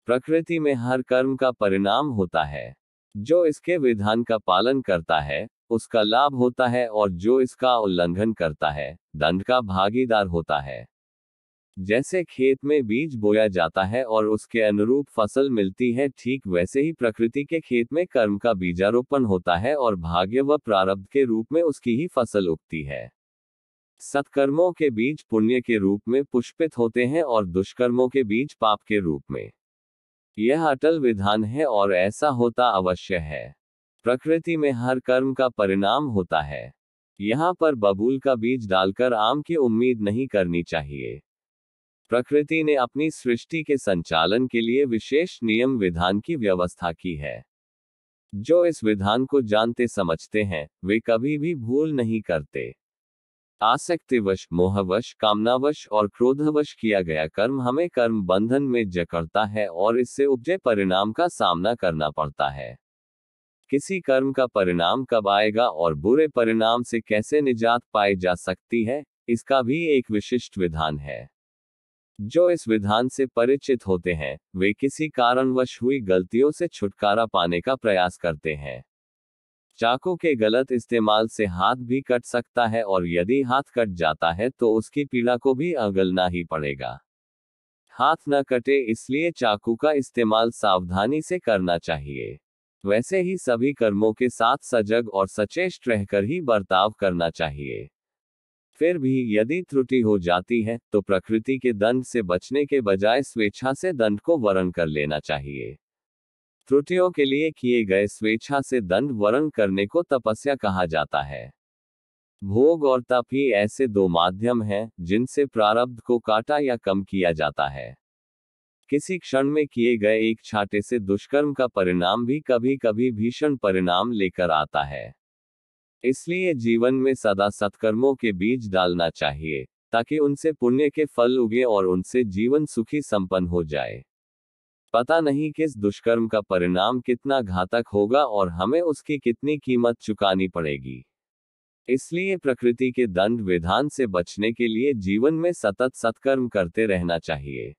प्रकृति में हर कर्म का परिणाम होता है। जो इसके विधान का पालन करता है, उसका लाभ होता है, और जो इसका उल्लंघन करता है, दंड का भागीदार होता है। जैसे खेत में बीज बोया जाता है और उसके अनुरूप फसल मिलती है, ठीक वैसे ही प्रकृति के खेत में कर्म का बीजारोपण होता है और भाग्य व प्रारब्ध के रूप में उसकी ही फसल उगती है। सत्कर्मों के बीज पुण्य के रूप में पुष्पित होते हैं और दुष्कर्मों के बीज पाप के रूप में। यह अटल विधान है और ऐसा होता अवश्य है। प्रकृति में हर कर्म का परिणाम होता है। यहाँ पर बबूल का बीज डालकर आम की उम्मीद नहीं करनी चाहिए। प्रकृति ने अपनी सृष्टि के संचालन के लिए विशेष नियम विधान की व्यवस्था की है। जो इस विधान को जानते समझते हैं, वे कभी भी भूल नहीं करते। आसक्तिवश, मोहवश, कामनावश और क्रोधवश किया गया कर्म हमें कर्म बंधन में जकड़ता है और इससे उपजे परिणाम का सामना करना पड़ता है। किसी कर्म का परिणाम कब आएगा और बुरे परिणाम से कैसे निजात पाई जा सकती है, इसका भी एक विशिष्ट विधान है। जो इस विधान से परिचित होते हैं, वे किसी कारणवश हुई गलतियों से छुटकारा पाने का प्रयास करते हैं। चाकू के गलत इस्तेमाल से हाथ भी कट सकता है, और यदि हाथ कट जाता है तो उसकी पीड़ा को भी अगलना ही पड़ेगा। हाथ न कटे इसलिए चाकू का इस्तेमाल सावधानी से करना चाहिए। वैसे ही सभी कर्मों के साथ सजग और सचेष्ट रहकर ही बर्ताव करना चाहिए। फिर भी यदि त्रुटि हो जाती है तो प्रकृति के दंड से बचने के बजाय स्वेच्छा से दंड को वरण कर लेना चाहिए। त्रुटियों के लिए किए गए स्वेच्छा से दंड वरण करने को तपस्या कहा जाता है। भोग और तप ही ऐसे दो माध्यम हैं जिनसे प्रारब्ध को काटा या कम किया जाता है। किसी क्षण में किए गए एक छाटे से दुष्कर्म का परिणाम भी कभी कभी भीषण परिणाम लेकर आता है। इसलिए जीवन में सदा सत्कर्मों के बीज डालना चाहिए, ताकि उनसे पुण्य के फल उगे और उनसे जीवन सुखी संपन्न हो जाए। पता नहीं किस दुष्कर्म का परिणाम कितना घातक होगा और हमें उसकी कितनी कीमत चुकानी पड़ेगी। इसलिए प्रकृति के दंड विधान से बचने के लिए जीवन में सतत सत्कर्म करते रहना चाहिए।